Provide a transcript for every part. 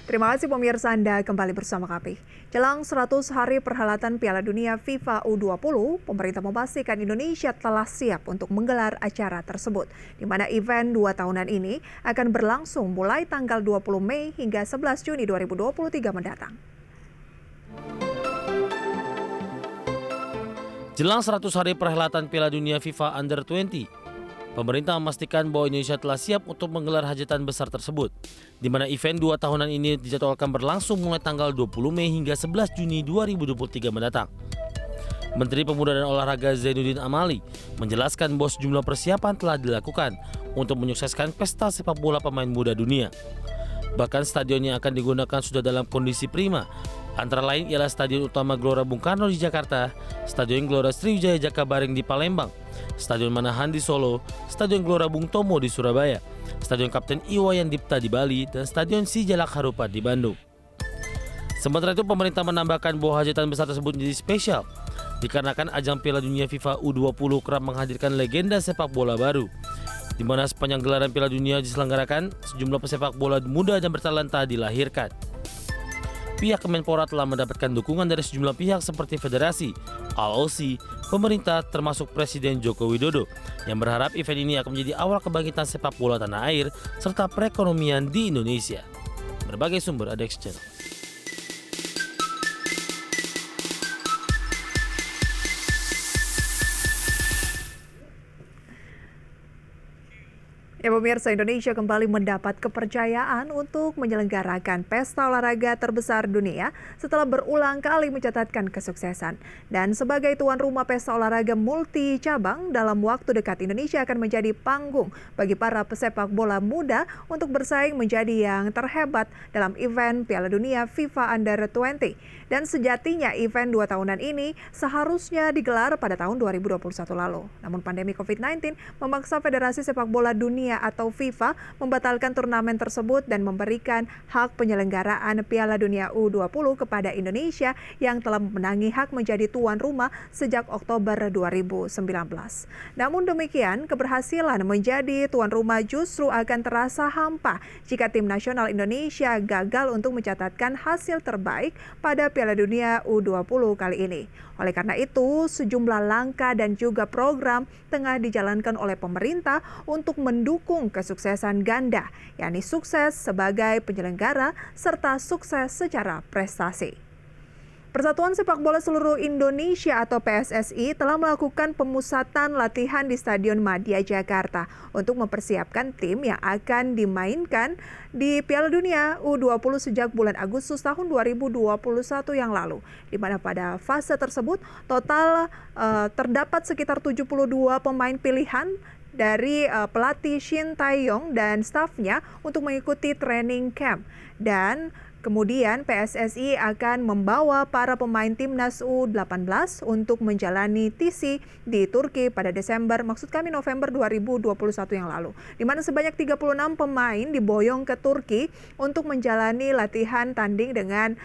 Terima kasih pemirsa Anda kembali bersama kami. Jelang 100 hari perhelatan Piala Dunia FIFA U20, pemerintah memastikan Indonesia telah siap untuk menggelar acara tersebut, di mana event 2 tahunan ini akan berlangsung mulai tanggal 20 Mei hingga 11 Juni 2023 mendatang. Jelang 100 hari perhelatan Piala Dunia FIFA Under-20, pemerintah memastikan bahwa Indonesia telah siap untuk menggelar hajatan besar tersebut, di mana event 2 tahunan ini dijadwalkan berlangsung mulai tanggal 20 Mei hingga 11 Juni 2023 mendatang. Menteri Pemuda dan Olahraga Zainuddin Amali menjelaskan bahwa sejumlah persiapan telah dilakukan untuk menyukseskan pesta sepak bola pemain muda dunia. Bahkan stadion yang akan digunakan sudah dalam kondisi prima. Antara lain ialah Stadion Utama Gelora Bung Karno di Jakarta, Stadion Gelora Sriwijaya Jakabareng di Palembang, Stadion Manahan di Solo, Stadion Gelora Bung Tomo di Surabaya, Stadion Kapten Iwayan Dipta di Bali, dan Stadion Sijalak Harupat di Bandung. Sementara itu, pemerintah menambahkan bahwa hajatan besar tersebut menjadi spesial dikarenakan ajang Piala Dunia FIFA U20 kerap menghadirkan legenda sepak bola baru, di mana sepanjang gelaran Piala Dunia diselenggarakan, sejumlah pesepak bola muda dan bertalenta dilahirkan. Pihak Kemenpora telah mendapatkan dukungan dari sejumlah pihak seperti federasi, ROC, pemerintah termasuk Presiden Joko Widodo yang berharap event ini akan menjadi awal kebangkitan sepak bola tanah air serta perekonomian di Indonesia. Berbagai sumber ada Channel. Ya pemirsa, Indonesia kembali mendapat kepercayaan untuk menyelenggarakan pesta olahraga terbesar dunia setelah berulang kali mencatatkan kesuksesan. Dan sebagai tuan rumah pesta olahraga multi cabang, dalam waktu dekat Indonesia akan menjadi panggung bagi para pesepak bola muda untuk bersaing menjadi yang terhebat dalam event Piala Dunia FIFA Under-20. Dan sejatinya event 2 tahunan ini seharusnya digelar pada tahun 2021 lalu. Namun pandemi COVID-19 memaksa Federasi Sepak Bola Dunia atau FIFA membatalkan turnamen tersebut dan memberikan hak penyelenggaraan Piala Dunia U20 kepada Indonesia yang telah memenangi hak menjadi tuan rumah sejak Oktober 2019. Namun demikian, keberhasilan menjadi tuan rumah justru akan terasa hampa jika tim nasional Indonesia gagal untuk mencatatkan hasil terbaik pada Piala Dunia U20 kali ini. Oleh karena itu, sejumlah langkah dan juga program tengah dijalankan oleh pemerintah untuk mendukung kesuksesan ganda, yakni sukses sebagai penyelenggara serta sukses secara prestasi. Persatuan Sepak Bola Seluruh Indonesia atau PSSI telah melakukan pemusatan latihan di Stadion Madia Jakarta untuk mempersiapkan tim yang akan dimainkan di Piala Dunia U20 sejak bulan Agustus tahun 2021 yang lalu. Di mana pada fase tersebut total terdapat sekitar 72 pemain pilihan dari pelatih Shin Tae-yong dan stafnya untuk mengikuti training camp. Dan kemudian PSSI akan membawa para pemain timnas U18 untuk menjalani TC di Turki pada November 2021 yang lalu. Di mana sebanyak 36 pemain diboyong ke Turki untuk menjalani latihan tanding dengan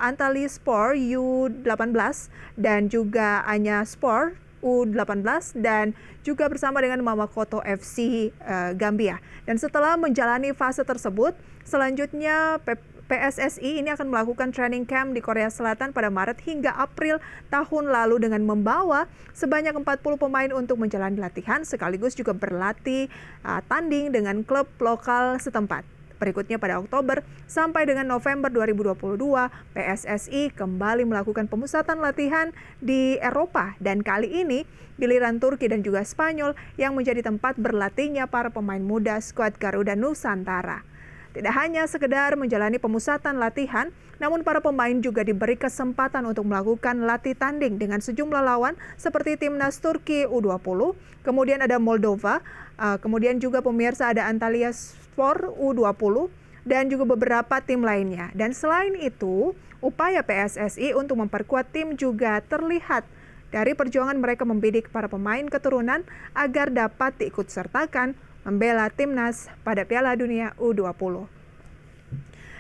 Antalyaspor U18 dan juga Anyaspor U18 dan juga bersama dengan Mamakotho FC Gambia. Dan setelah menjalani fase tersebut, selanjutnya PSSI ini akan melakukan training camp di Korea Selatan pada Maret hingga April tahun lalu dengan membawa sebanyak 40 pemain untuk menjalani latihan sekaligus juga berlatih tanding dengan klub lokal setempat. Berikutnya pada Oktober sampai dengan November 2022, PSSI kembali melakukan pemusatan latihan di Eropa dan kali ini giliran Turki dan juga Spanyol yang menjadi tempat berlatihnya para pemain muda skuad Garuda Nusantara. Tidak hanya sekedar menjalani pemusatan latihan, namun para pemain juga diberi kesempatan untuk melakukan latih tanding dengan sejumlah lawan seperti timnas Turki U20, kemudian ada Moldova, kemudian juga pemirsa ada Antalyaspor U20, dan juga beberapa tim lainnya. Dan selain itu, upaya PSSI untuk memperkuat tim juga terlihat dari perjuangan mereka membidik para pemain keturunan agar dapat diikutsertakan membela timnas pada Piala Dunia U20.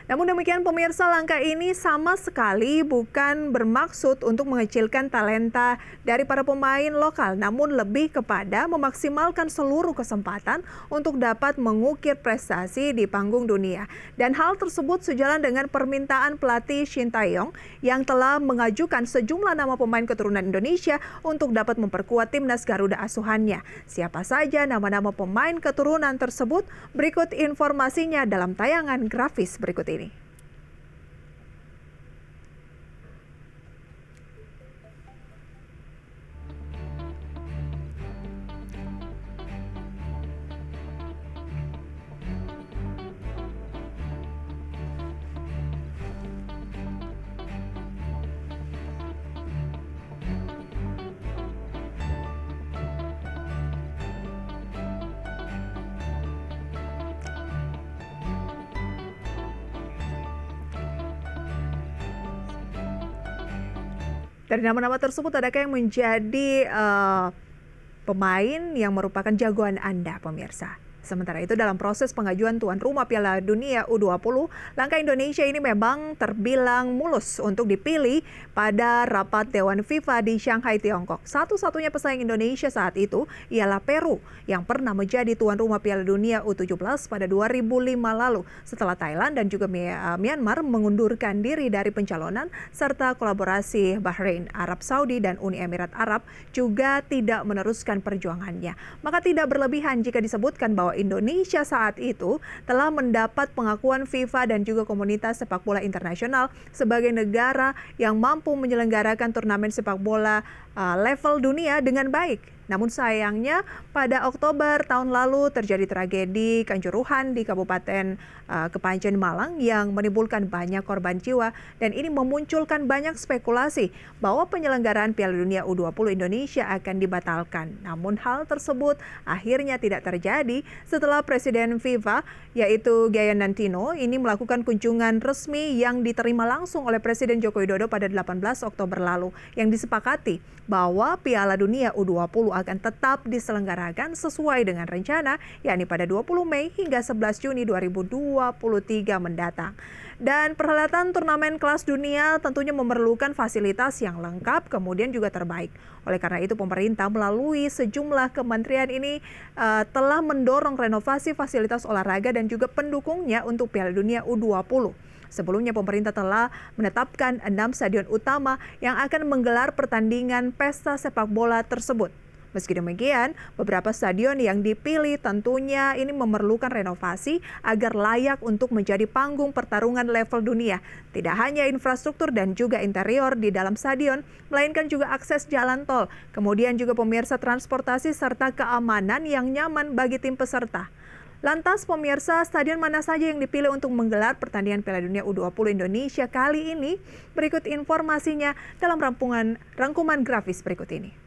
Namun demikian pemirsa, langkah ini sama sekali bukan bermaksud untuk mengecilkan talenta dari para pemain lokal, namun lebih kepada memaksimalkan seluruh kesempatan untuk dapat mengukir prestasi di panggung dunia. Dan hal tersebut sejalan dengan permintaan pelatih Shin Tae-yong yang telah mengajukan sejumlah nama pemain keturunan Indonesia untuk dapat memperkuat timnas Garuda asuhannya. Siapa saja nama-nama pemain keturunan tersebut? Berikut informasinya dalam tayangan grafis berikut ini. Dari nama-nama tersebut, adakah yang menjadi pemain yang merupakan jagoan Anda, pemirsa? Sementara itu dalam proses pengajuan tuan rumah Piala Dunia U20, langkah Indonesia ini memang terbilang mulus untuk dipilih pada rapat Dewan FIFA di Shanghai, Tiongkok. Satu-satunya pesaing Indonesia saat itu ialah Peru yang pernah menjadi tuan rumah Piala Dunia U17 pada 2005 lalu setelah Thailand dan juga Myanmar mengundurkan diri dari pencalonan serta kolaborasi Bahrain, Arab Saudi dan Uni Emirat Arab juga tidak meneruskan perjuangannya. Maka tidak berlebihan jika disebutkan bahwa Indonesia saat itu telah mendapat pengakuan FIFA dan juga komunitas sepak bola internasional sebagai negara yang mampu menyelenggarakan turnamen sepak bola level dunia dengan baik. Namun sayangnya pada Oktober tahun lalu terjadi tragedi Kanjuruhan di Kabupaten Kepanjen Malang yang menimbulkan banyak korban jiwa dan ini memunculkan banyak spekulasi bahwa penyelenggaraan Piala Dunia U20 Indonesia akan dibatalkan. Namun hal tersebut akhirnya tidak terjadi setelah Presiden FIFA yaitu Gianni Infantino ini melakukan kunjungan resmi yang diterima langsung oleh Presiden Joko Widodo pada 18 Oktober lalu yang disepakati bahwa Piala Dunia U20 akan tetap diselenggarakan sesuai dengan rencana, yakni pada 20 Mei hingga 11 Juni 2023 mendatang. Dan perhelatan turnamen kelas dunia tentunya memerlukan fasilitas yang lengkap, kemudian juga terbaik. Oleh karena itu, pemerintah melalui sejumlah kementerian ini telah mendorong renovasi fasilitas olahraga dan juga pendukungnya untuk Piala Dunia U20. Sebelumnya pemerintah telah menetapkan 6 stadion utama yang akan menggelar pertandingan pesta sepak bola tersebut. Meski demikian, beberapa stadion yang dipilih tentunya ini memerlukan renovasi agar layak untuk menjadi panggung pertarungan level dunia. Tidak hanya infrastruktur dan juga interior di dalam stadion, melainkan juga akses jalan tol, kemudian juga pemirsa transportasi serta keamanan yang nyaman bagi tim peserta. Lantas pemirsa, stadion mana saja yang dipilih untuk menggelar pertandingan Piala Dunia U20 Indonesia kali ini? Berikut informasinya dalam rangkuman grafis berikut ini.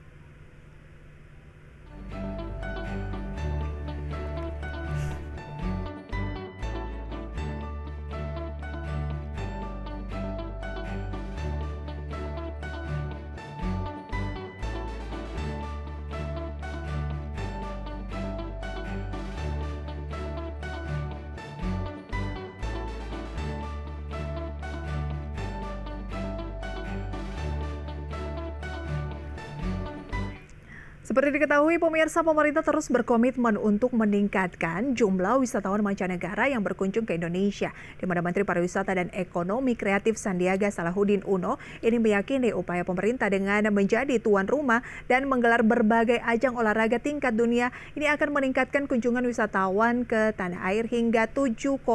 Seperti diketahui pemirsa, pemerintah terus berkomitmen untuk meningkatkan jumlah wisatawan mancanegara yang berkunjung ke Indonesia, di mana Menteri Pariwisata dan Ekonomi Kreatif Sandiaga Salahuddin Uno ini meyakini upaya pemerintah dengan menjadi tuan rumah dan menggelar berbagai ajang olahraga tingkat dunia ini akan meningkatkan kunjungan wisatawan ke tanah air hingga 7,4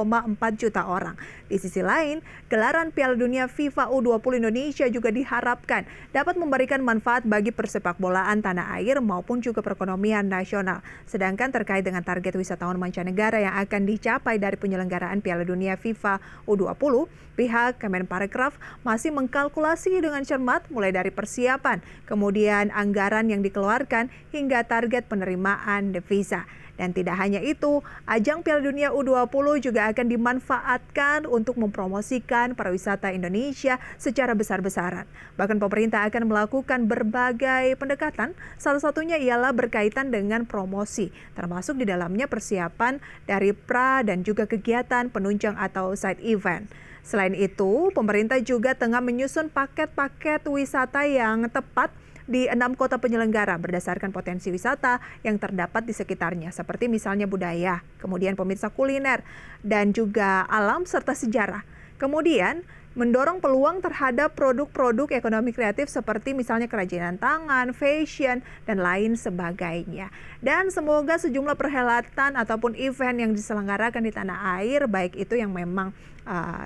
juta orang. Di sisi lain, gelaran Piala Dunia FIFA U20 Indonesia juga diharapkan dapat memberikan manfaat bagi persepakbolaan tanah air maupun juga perekonomian nasional. Sedangkan terkait dengan target wisatawan mancanegara yang akan dicapai dari penyelenggaraan Piala Dunia FIFA U20, pihak Kemenparekraf masih mengkalkulasi dengan cermat mulai dari persiapan, kemudian anggaran yang dikeluarkan hingga target penerimaan devisa. Dan tidak hanya itu, ajang Piala Dunia U20 juga akan dimanfaatkan untuk mempromosikan pariwisata Indonesia secara besar-besaran. Bahkan pemerintah akan melakukan berbagai pendekatan, salah satunya ialah berkaitan dengan promosi, termasuk di dalamnya persiapan dari pra dan juga kegiatan penunjang atau side event. Selain itu, pemerintah juga tengah menyusun paket-paket wisata yang tepat di 6 kota penyelenggara berdasarkan potensi wisata yang terdapat di sekitarnya, seperti misalnya budaya, kemudian pemirsa kuliner, dan juga alam serta sejarah. Kemudian, mendorong peluang terhadap produk-produk ekonomi kreatif seperti misalnya kerajinan tangan, fashion, dan lain sebagainya. Dan semoga sejumlah perhelatan ataupun event yang diselenggarakan di tanah air, baik itu yang memang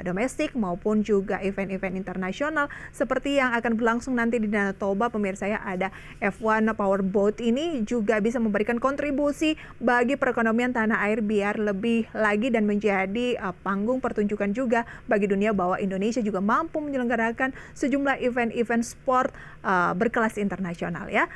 domestik maupun juga event-event internasional seperti yang akan berlangsung nanti di Danau Toba, pemirsa ya, ada F1 Powerboat ini juga bisa memberikan kontribusi bagi perekonomian tanah air biar lebih lagi dan menjadi panggung pertunjukan juga bagi dunia bahwa Indonesia juga mampu menyelenggarakan sejumlah event-event sport berkelas internasional ya.